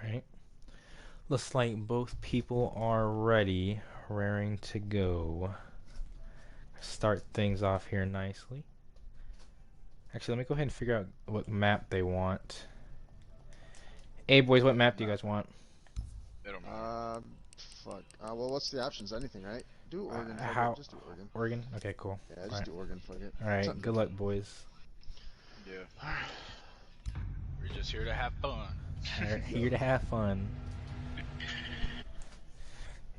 Alright. Looks like both people are ready, raring to go. Start things off here nicely. Actually, let me go ahead and figure out what map they want. Hey boys, what map do you guys want? It don't matter. Fuck. Well, what's the options? Anything, right? Do Oregon, fuck it. How? Just do Oregon. Oregon? Okay, cool. Yeah, just Alright. do Oregon, fuck it. Alright, Something good luck different. boys. Yeah. We're just here to have fun. Alright, here to have fun.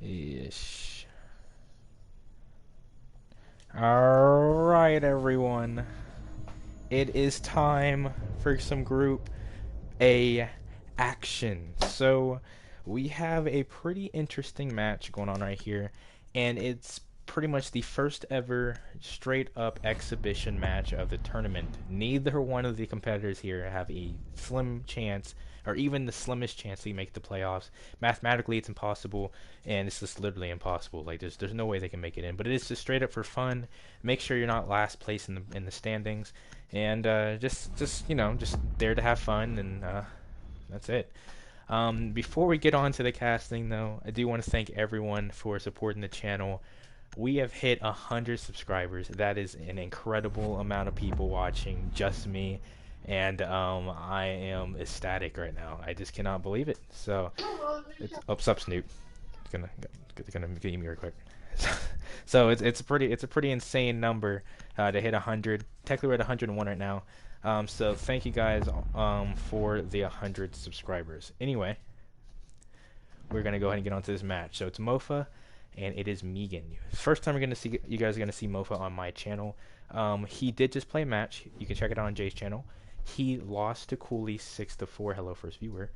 Ish. Alright everyone. It is time for some group A action. So we have a pretty interesting match going on right here, and it's pretty much the first ever straight up exhibition match of the tournament. Neither one of the competitors here have a slim chance, or even the slimmest chance to make the playoffs. Mathematically, it's impossible, and it's just literally impossible. Like there's no way they can make it in. But it is just straight up for fun. Make sure you're not last place in the standings, and just you know, just there to have fun, and that's it. Before we get on to the casting, though, I do want to thank everyone for supporting the channel. We have hit 100 subscribers. That is an incredible amount of people watching, just me, and I am ecstatic right now. I just cannot believe it. So, it's up, Snoop. It's gonna get me real quick. So it's a pretty insane number to hit 100. Technically, we're at 101 right now. So thank you guys for the 100 subscribers. Anyway, we're gonna go ahead and get onto this match. So it's Mofa, and it is Meighan. First time we're gonna see you guys are gonna see Mofa on my channel. He did just play a match. You can check it out on Jay's channel. He lost to Cooley 6-4. Hello, first viewer.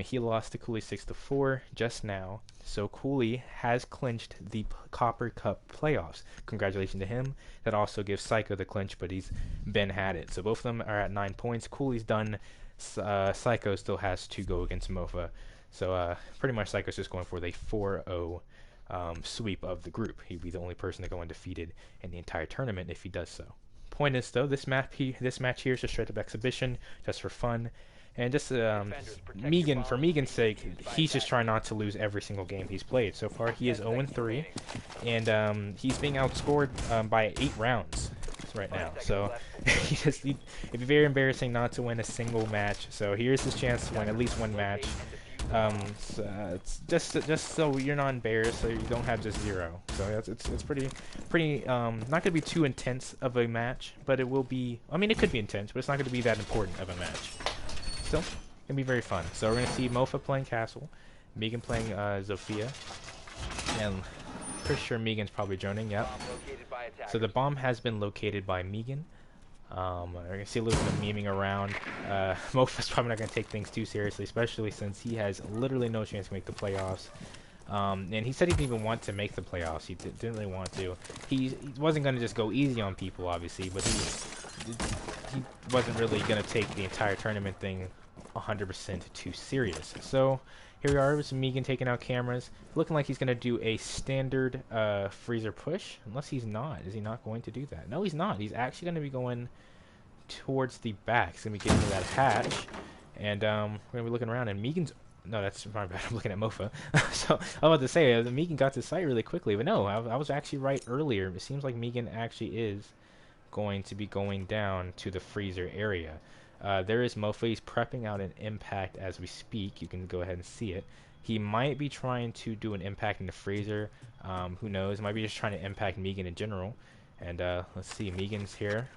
He lost to Cooley 6-4 just now. So Cooley has clinched the Copper Cup playoffs. Congratulations to him. That also gives Psycho the clinch, but he's been had it. So both of them are at 9 points. Cooley's done. Psycho still has to go against Mofa. So pretty much Psycho's just going for the 4-0 sweep of the group. He'd be the only person to go undefeated in the entire tournament if he does so. Point is though, this match here is a straight up exhibition, just for fun. And just Meighan, for Meighan's sake, he's just trying not to lose every single game he's played. So far, he is 0-3, and he's being outscored by 8 rounds right now. So it'd be very embarrassing not to win a single match. So here's his chance to win at least one match. It's just so you're not embarrassed, so you don't have just 0. So it's pretty not gonna be too intense of a match, but it will be. I mean, it could be intense, but it's not gonna be that important of a match. Still, it's gonna be very fun. So we're gonna see Mofa playing Castle, Meighan playing Zofia, and pretty sure Meighan's probably droning. Yep. So the bomb has been located by Meighan. We're gonna see a little bit of memeing around. Mofa's probably not gonna take things too seriously, especially since he has literally no chance to make the playoffs. And he said he didn't even want to make the playoffs. He didn't really want to. He wasn't gonna just go easy on people, obviously, but he wasn't really gonna take the entire tournament thing 100% too serious. So here we are with Meighan taking out cameras. Looking like he's going to do a standard freezer push. Unless he's not. Is he not going to do that? No, he's not. He's actually going to be going towards the back. He's going to be getting to that hatch. And we're going to be looking around. And Meighan's... No, that's my bad. I'm looking at Mofa. So I was about to say, Meighan got to sight really quickly. But no, I was actually right earlier. It seems like Meighan actually is going to be going down to the freezer area. There is Mofa. He's prepping out an impact as we speak. You can go ahead and see it. He might be trying to do an impact in the freezer. Who knows? Might be just trying to impact Meighan in general. And let's see. Meighan's here.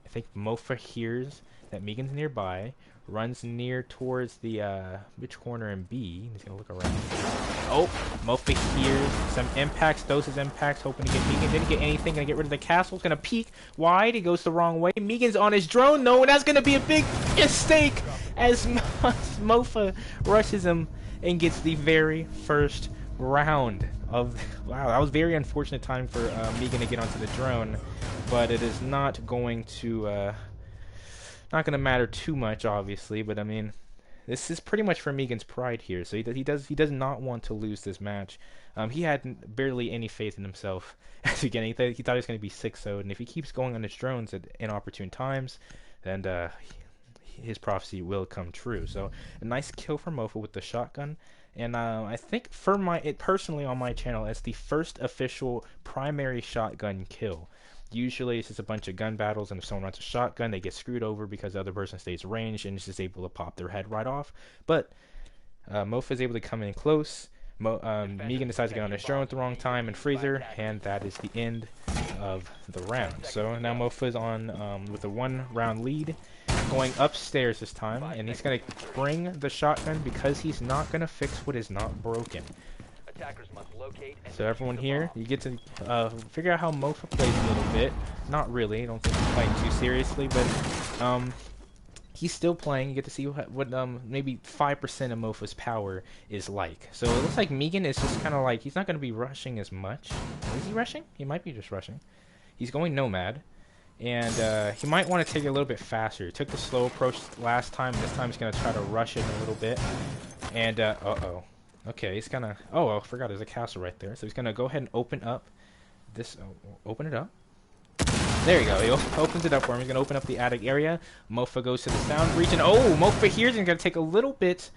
I think Mofa hears that Meighan's nearby. Runs near towards the which corner in B. He's gonna look around. Oh, Mofa hears some impacts, throws his impacts, hoping to get Meighan. Didn't get anything, gonna get rid of the castle. Gonna peek wide. He goes the wrong way. Meighan's on his drone though, and that's gonna be a big mistake as Mofa rushes him and gets the very first round of. Wow, that was very unfortunate time for Meighan to get onto the drone, but it is not going to. Not going to matter too much, obviously, but I mean, this is pretty much for Meighan's pride here. So he does not want to lose this match. He had barely any faith in himself at the beginning. He thought he was going to be 6-0, and if he keeps going on his drones at inopportune times, then his prophecy will come true. So a nice kill for Mofa with the shotgun. And I think for it personally on my channel, it's the first official primary shotgun kill. Usually it's just a bunch of gun battles, and if someone runs a shotgun, they get screwed over because the other person stays ranged and is just able to pop their head right off. But Mofa is able to come in close. Meighan decides to get on his drone at the wrong time and freezer, and that is the end of the round. So now Mofa is on with a 1-round lead, going upstairs this time, and he's going to bring the shotgun because he's not going to fix what is not broken. So everyone here, you get to figure out how Mofa plays a little bit. Not really, I don't think he's playing too seriously, but he's still playing. You get to see what maybe 5% of Mofa's power is like. So it looks like Meighan is just kind of like, he's not going to be rushing as much. Is he rushing? He might be just rushing. He's going Nomad. And he might want to take it a little bit faster. He took the slow approach last time. This time he's going to try to rush it a little bit. And, uh-oh. Okay, he's going to... Oh, I forgot there's a castle right there. So he's going to go ahead and open up this... open it up. There you go. He opens it up for him. He's going to open up the attic area. Mofa goes to the sound region. Oh, Mofa here is going to take a little bit...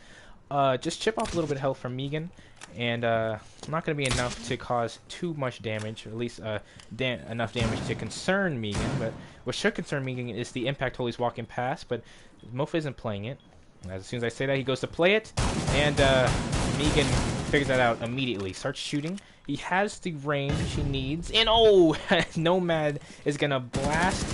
just chip off a little bit of health from Meighan. And not going to be enough to cause too much damage, or at least enough damage to concern Meighan. But what should concern Meighan is the impact hole he's walking past, but Mofa isn't playing it. As soon as I say that, he goes to play it, and Meighan figures that out immediately. Starts shooting. He has the range he needs, and oh! Nomad is going to blast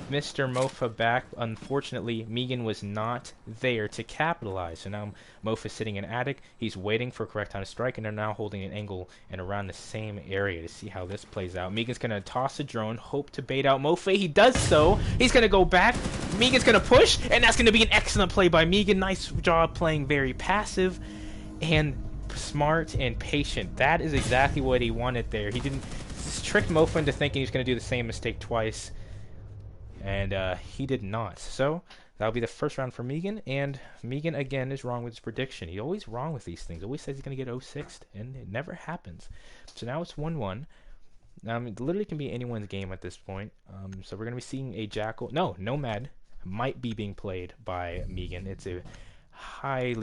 Mr. Mofa back. Unfortunately, Meighan was not there to capitalize. So now Mofa's sitting in attic. He's waiting for a correct time to strike, and they're now holding an angle and around the same area to see how this plays out. Meighan's going to toss a drone, hope to bait out Mofa. He does so. He's going to go back. Meighan's going to push, and that's going to be an excellent play by Meighan. Nice job playing very passive and smart and patient. That is exactly what he wanted there. He didn't trick Mofa into thinking he was going to do the same mistake twice. And he did not. So that'll be the first round for Meighan. And Meighan, again, is wrong with his prediction. He's always wrong with these things. Always says he's going to get 0-6'd, and it never happens. So now it's 1-1. It literally can be anyone's game at this point. So we're going to be seeing a Jackal. No, Nomad might be being played by Meighan. It's a high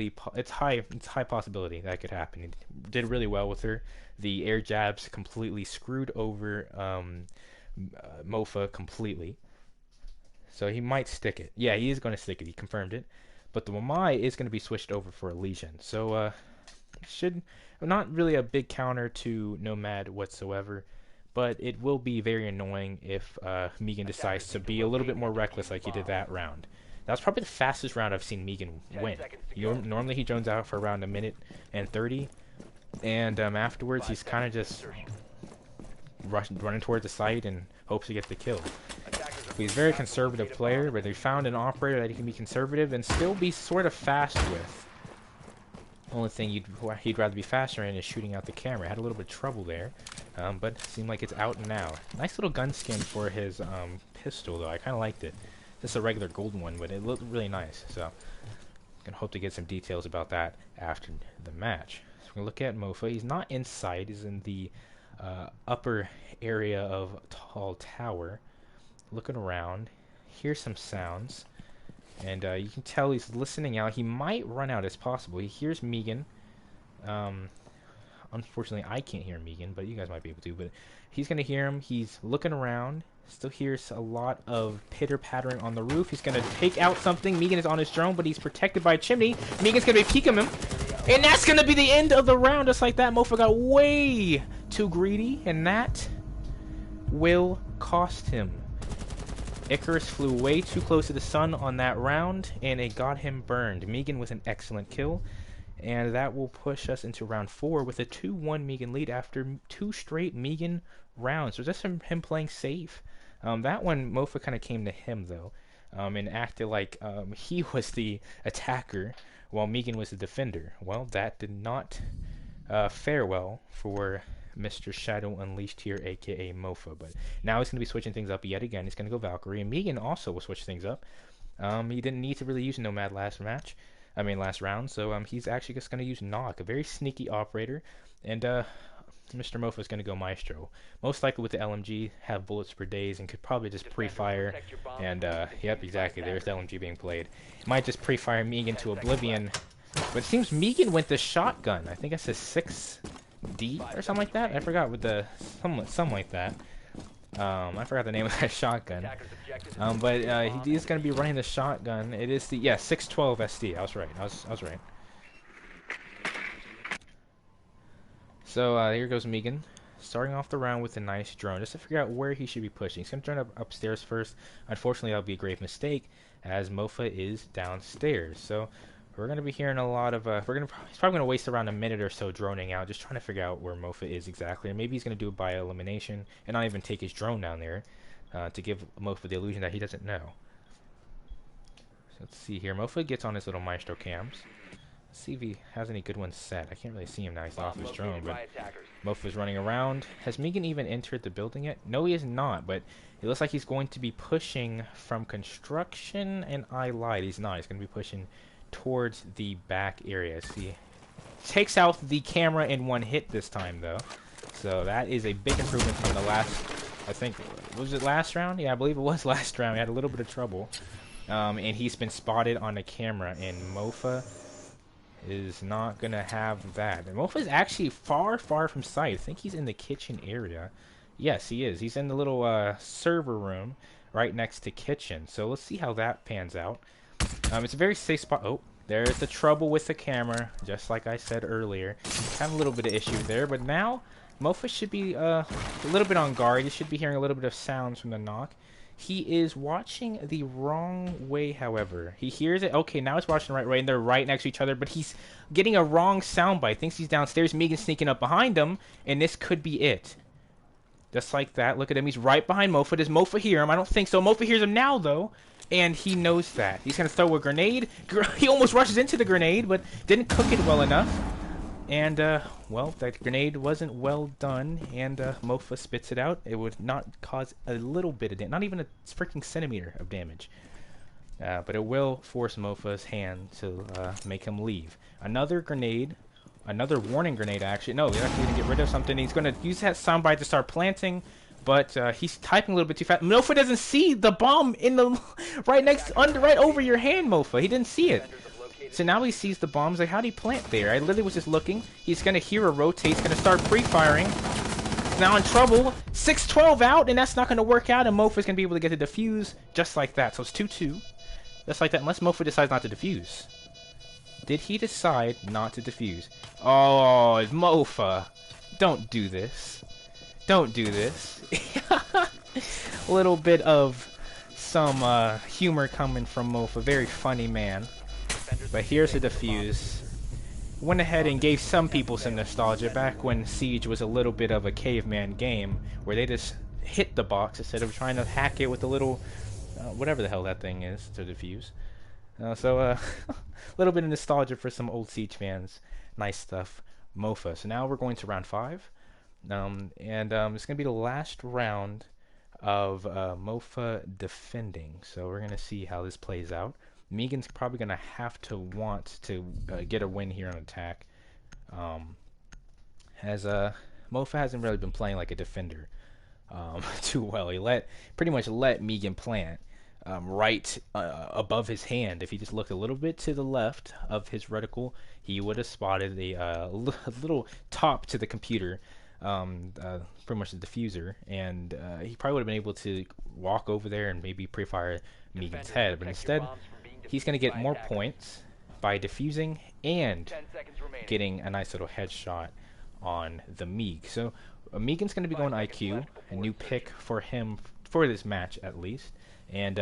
possibility that could happen. He did really well with her. The air jabs completely screwed over Mofa completely. So he might stick it. Yeah, he is going to stick it. He confirmed it. But the Wamai is going to be switched over for Elysian. So should not really a big counter to Nomad whatsoever. But it will be very annoying if Meighan decides to be a little bit more reckless like he did that round. That was probably the fastest round I've seen Meighan win. Normally he drones out for around 1:30. And afterwards he's kind of just running towards the site and hopes to get the kill. He's a very conservative player, but they found an operator that he can be conservative and still be sort of fast with. Only thing he'd rather be faster in is shooting out the camera. Had a little bit of trouble there, but it seemed like it's out now. Nice little gun skin for his pistol, though. I kind of liked it. Just a regular golden one, but it looked really nice. So I'm gonna hope to get some details about that after the match. So we're gonna look at Mofa. He's not inside. He's in the upper area of Tall Tower. Looking around, hears some sounds, and you can tell he's listening out. He might run out as possible. He hears Meighan. Unfortunately, I can't hear Meighan, but you guys might be able to. But he's going to hear him. He's looking around. Still hears a lot of pitter-pattering on the roof. He's going to take out something. Meighan is on his drone, but he's protected by a chimney. Meighan's going to be peeking him. And that's going to be the end of the round. Just like that, Mofa got way too greedy, and that will cost him. Icarus flew way too close to the sun on that round, and it got him burned. Meighan with an excellent kill, and that will push us into round 4 with a 2-1 Meighan lead after 2 straight Meighan rounds. So just him playing safe. That one, Mofa kind of came to him, though, and acted like he was the attacker while Meighan was the defender. Well, that did not fare well for Mr. Shadow Unleashed here, aka Mofa. But now he's going to be switching things up yet again. He's going to go Valkyrie, and Meighan also will switch things up. He didn't need to really use Nomad last round, so he's actually just going to use Nog, a very sneaky operator. And Mr. Mofa is going to go Maestro. Most likely with the LMG, have bullets per days, and could probably just pre-fire. And, yep, exactly, there's the LMG being played. Might just pre-fire Meighan to oblivion. But it seems Meighan went the shotgun. I think it's a 6D or something like that. I forgot with the, something like that. I forgot the name of that shotgun. But he's going to be running the shotgun. It is the, yeah, 612 SD. I was right. I was right. So here goes Meighan, starting off the round with a nice drone, just to figure out where he should be pushing. He's going to drone upstairs first. Unfortunately, that'll be a grave mistake, as Mofa is downstairs. So we're going to be hearing a lot of, he's probably going to waste around a minute or so droning out, just trying to figure out where Mofa is exactly. And maybe he's going to do it by elimination, and not even take his drone down there, to give Mofa the illusion that he doesn't know. So let's see here. Mofa gets on his little Maestro cams. Let's see if he has any good ones set. I can't really see him now. He's off his drone, but Mofa's running around. Has Meighan even entered the building yet? No, he is not, but it looks like he's going to be pushing from construction, and I lied. He's not. He's going to be pushing towards the back area. See, takes out the camera in one hit this time, though. So that is a big improvement from the last, I think, was it last round? Yeah, I believe it was last round. We had a little bit of trouble. And he's been spotted on the camera, and Mofa is not going to have that. And Mofa is actually far from sight. I think he's in the kitchen area. Yes, he is. He's in the little server room right next to kitchen. So let's see how that pans out. It's a very safe spot. Oh, there's the trouble with the camera, just like I said earlier. Have a little bit of issue there, but now Mofa should be a little bit on guard. He should be hearing a little bit of sounds from the knock. He is watching the wrong way, however. He hears it. Okay, now he's watching the right way, and they're right next to each other, but he's getting a wrong soundbite. Thinks he's downstairs. Meighan's sneaking up behind him, and this could be it. Just like that. Look at him. He's right behind Mofa. Does Mofa hear him? I don't think so. Mofa hears him now, though, and he knows that. He's going to throw a grenade. He almost rushes into the grenade, but didn't cook it well enough. And, well, that grenade wasn't well done, and Mofa spits it out. It would not cause a little bit of damage, not even a freaking centimeter of damage. But it will force Mofa's hand to make him leave. Another grenade, another warning grenade, actually. No, he's actually going to get rid of something. He's going to use that soundbite to start planting, but he's typing a little bit too fast. Mofa doesn't see the bomb in the right over your hand, Mofa. He didn't see it. So now he sees the bombs. Like, how'd he plant there? I literally was just looking. He's going to hear a rotate. He's going to start pre-firing. Now in trouble. 6-12 out, and that's not going to work out. And Mofa's going to be able to get the defuse just like that. So it's 2-2. Just like that, unless Mofa decides not to defuse. Did he decide not to defuse? Oh, Mofa. Don't do this. Don't do this. A little bit of some humor coming from Mofa. Very funny man. But here's the defuse. Went ahead and gave some people some nostalgia back when Siege was a little bit of a caveman game where they just hit the box instead of trying to hack it with a little whatever the hell that thing is to defuse. A little bit of nostalgia for some old Siege fans. Nice stuff. Mofa. So now we're going to round 5. It's going to be the last round of Mofa defending. So we're going to see how this plays out. Meighan's probably going to have to want to get a win here on attack. As Mofa hasn't really been playing like a defender too well. He pretty much let Meighan plant right above his hand. If he just looked a little bit to the left of his reticle, he would have spotted a little top to the computer, pretty much the diffuser, and he probably would have been able to walk over there and maybe pre-fire Meighan's head. But instead, he's going to get more points by defusing and getting a nice little headshot on the Meig. So Meighan's going to be going IQ, a new pick for him for this match at least. And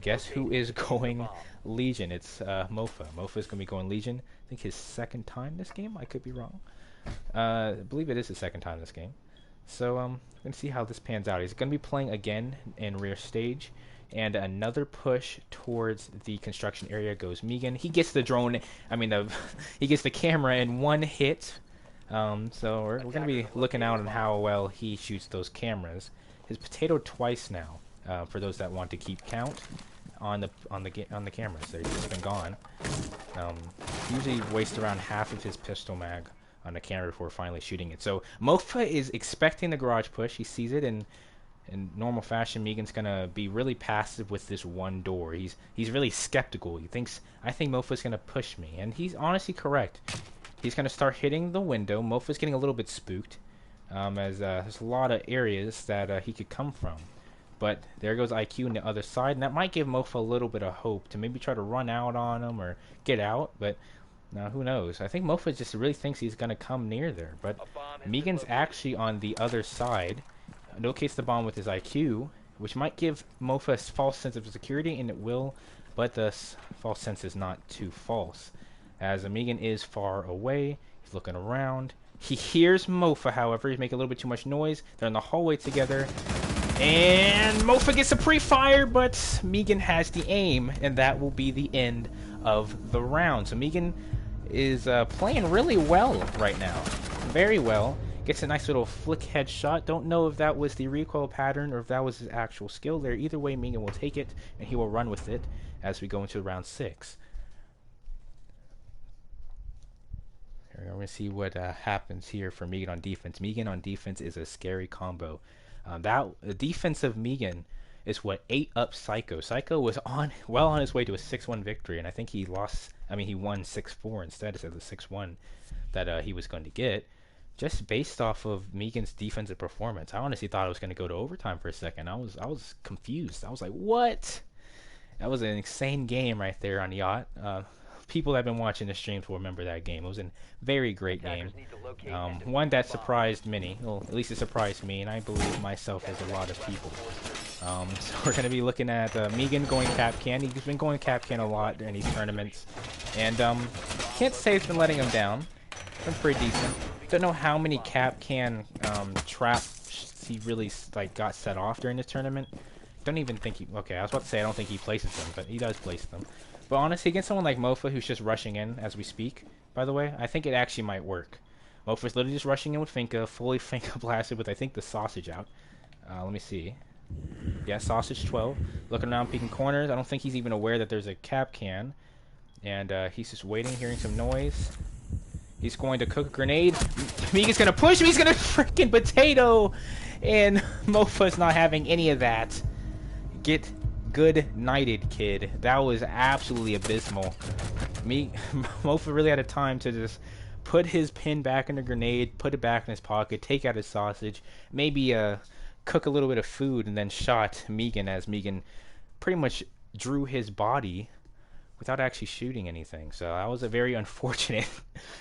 guess who is going Legion? It's Mofa. Mofa is going to be going Legion. I think his second time this game. I could be wrong. I believe it is his second time this game. So we're going to see how this pans out. He's going to be playing again in rear stage. And another push towards the construction area goes Meighan. He gets the drone, he gets the camera in one hit. So we're going to be looking out on how well he shoots those cameras. His potato twice now, for those that want to keep count on the cameras. They've just been gone. Usually waste around half of his pistol mag on the camera before finally shooting it. So Mofa is expecting the garage push. He sees it, and in normal fashion, Meighan's gonna be really passive with this one door. He's really skeptical. I think Mofa's gonna push me, and he's honestly correct. He's gonna start hitting the window. Mofa's getting a little bit spooked, as there's a lot of areas that he could come from. But there goes IQ on the other side, and that might give Mofa a little bit of hope to maybe try to run out on him or get out. But now who knows? I think Mofa just really thinks he's gonna come near there. But Meighan's actually on the other side. Locates the bomb with his IQ, which might give Mofa a false sense of security, and it will, but the false sense is not too false. As Meighan is far away, he's looking around. He hears Mofa, however. He's making a little bit too much noise. They're in the hallway together. And Mofa gets a pre-fire, but Meighan has the aim, and that will be the end of the round. So Meighan is playing really well right now. Very well. Gets a nice little flick headshot. Don't know if that was the recoil pattern or if that was his actual skill there. Either way, Meighan will take it, and he will run with it as we go into round 6. Here we go. We're going to see what happens here for Meighan on defense. Meighan on defense is a scary combo. The defense of Meighan is what ate up Psycho. Psycho was well on his way to a 6-1 victory, and I think he won 6-4 instead of the 6-1 that he was going to get. Just based off of Meighan's defensive performance, I honestly thought it was going to go to overtime for a second. I was confused. I was like, what? That was an insane game right there on Yacht. People that have been watching the streams will remember that game. It was a very great game. One that surprised many. Well, at least it surprised me, and I believe myself as a lot of people. So we're going to be looking at Meighan going Capcan. He's been going Capcan a lot in these tournaments. And can't say it's been letting him down. It's been pretty decent. Don't know how many Capcan traps he really got set off during this tournament. Don't even think he... Okay, I was about to say I don't think he places them, but he does place them. But honestly, against someone like Mofa, who's just rushing in as we speak, by the way, I think it actually might work. Mofa's literally just rushing in with Finka, fully Finka blasted with, I think, the sausage out. Let me see. Yeah, sausage 12. Looking around, peeking corners. I don't think he's even aware that there's a Capcan. And he's just waiting, hearing some noise. He's going to cook a grenade. Meighan's going to push him. He's going to freaking potato. And Mofa's not having any of that. Get good nighted, kid. That was absolutely abysmal. Mofa really had a time to just put his pin back in the grenade, put it back in his pocket, take out his sausage, maybe cook a little bit of food, and then shot Meighan as Meighan pretty much drew his body without actually shooting anything. So that was a very unfortunate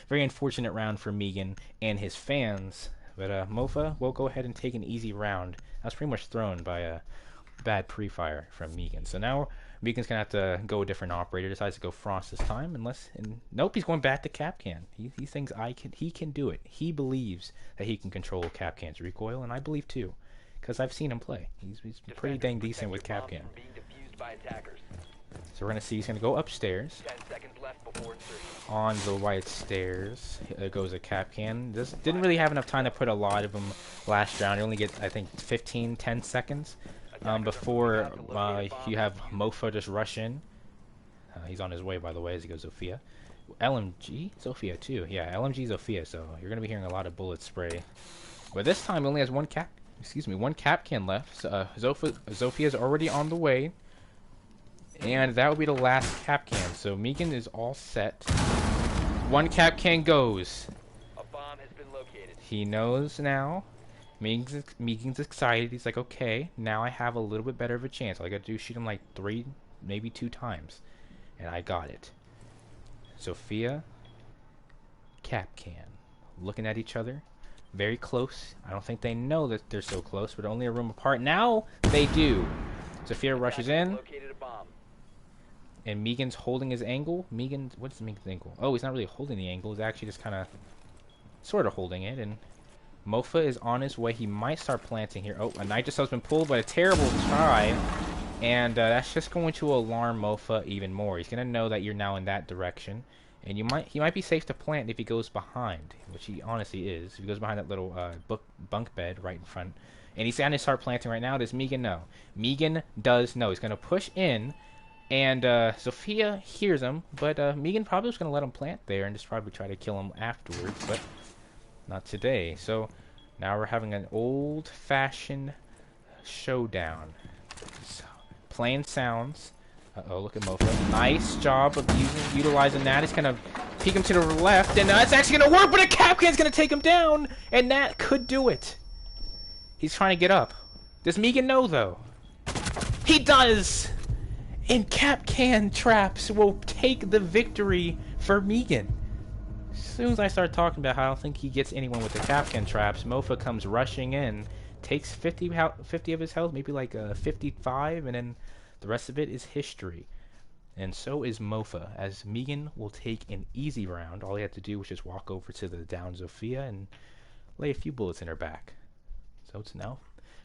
round for Meighan and his fans. But Mofa will go ahead and take an easy round. That was pretty much thrown by a bad pre-fire from Meighan. So now Meighan's gonna have to go a different operator. Decides to go Frost this time, nope, he's going back to Capcan. He thinks he can do it. He believes that he can control Capcan's recoil, and I believe too, because I've seen him play. He's pretty dang decent with Capcan. So we're going to see he's going to go upstairs. 10 seconds left before insertion. On the white stairs, there goes a Capcan. This didn't really have enough time to put a lot of them last round. You only get, I think, 10 seconds before you have Mofa just rush in. He's on his way, by the way, as he goes Zofia. LMG? Zofia, too. Yeah, LMG Zofia, so you're going to be hearing a lot of bullet spray. But this time, he only has one Capcan left. So, Zofia's already on the way. And that will be the last Capcan. So Meighan is all set. One Capcan goes. A bomb has been located. He knows now. Meighan's excited. He's like, okay, now I have a little bit better of a chance. All I got to do is shoot him like 3, maybe 2 times. And I got it. Zofia, Capcan. Looking at each other. Very close. I don't think they know that they're so close, but only a room apart. Now they do. Zofia rushes in. Located a bomb. And Meighan's holding his angle. What's Meighan's angle? Oh, he's not really holding the angle. He's actually just kind of, sort of holding it. And Mofa is on his way. He might start planting here. Oh, a Nitrous has been pulled, but a terrible try. And that's just going to alarm Mofa even more. He's going to know that you're now in that direction. And he might be safe to plant if he goes behind, which he honestly is. If he goes behind that little bunk bed right in front. And he's going to start planting right now. Does Meighan know? Meighan does know. He's going to push in. And Zofia hears him, but Meighan probably was going to let him plant there and just probably try to kill him afterwards. But Not today. So now we're having an old-fashioned showdown. So, playing sounds. Uh-oh, look at Mofa. Nice job of utilizing that. He's gonna peek him to the left, and it's actually gonna work, but a Capcan's gonna take him down, and that could do it. He's trying to get up. Does Meighan know, though? He does! And Capcan traps will take the victory for Meighan. As soon as I start talking about how I don't think he gets anyone with the Capcan traps, Mofa comes rushing in, takes 50 of his health, maybe like 55, and then the rest of it is history. And so is Mofa, as Meighan will take an easy round. All he had to do was just walk over to the down Zofia and lay a few bullets in her back. So it's now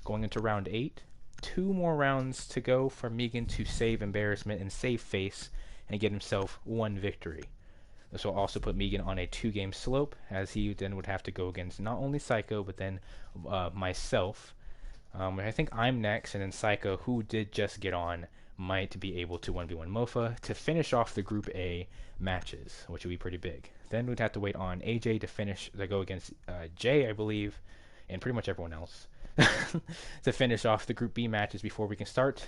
going into round 8. 2 more rounds to go for Meighan to save embarrassment and save face and get himself 1 victory. This will also put Meighan on a 2-game slope, as he then would have to go against not only Psycho, but then myself. I think I'm next, and then Psycho, who did just get on, might be able to 1v1 Mofa to finish off the Group A matches, which would be pretty big. Then we'd have to wait on AJ to go against Jay, I believe, and pretty much everyone else to finish off the Group B matches before we can start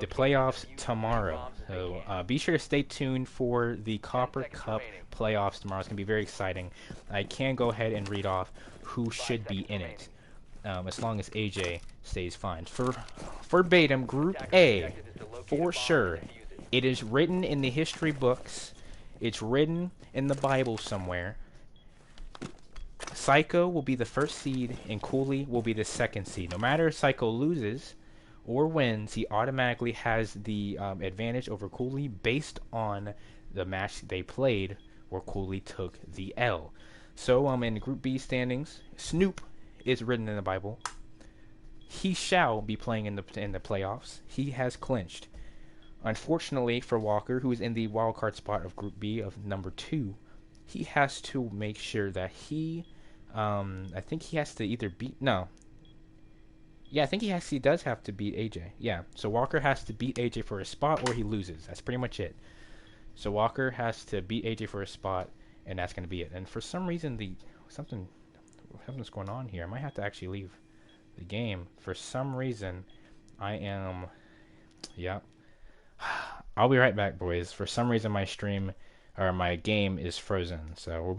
the playoffs tomorrow. So be sure to stay tuned for the Copper Cup playoffs tomorrow. It's going to be very exciting. I can go ahead and read off who should be in it, as long as AJ stays fine. For verbatim, Group A, for sure, it is written in the history books. It's written in the Bible somewhere. Psycho will be the first seed, and Cooley will be the second seed. No matter if Psycho loses or wins, he automatically has the advantage over Cooley based on the match they played where Cooley took the L. So in Group B standings, Snoop is written in the Bible. He shall be playing in the playoffs. He has clinched. Unfortunately for Walker, who is in the wildcard spot of Group B of number 2, he has to make sure that he, I think he has to either beat, no. Yeah, I think he does have to beat AJ. Yeah, so Walker has to beat AJ for a spot or he loses. That's pretty much it. So Walker has to beat AJ for a spot, and that's going to be it. And for some reason, something's going on here. I might have to actually leave the game. For some reason, yeah. I'll be right back, boys. For some reason, my game is frozen. So we'll be back.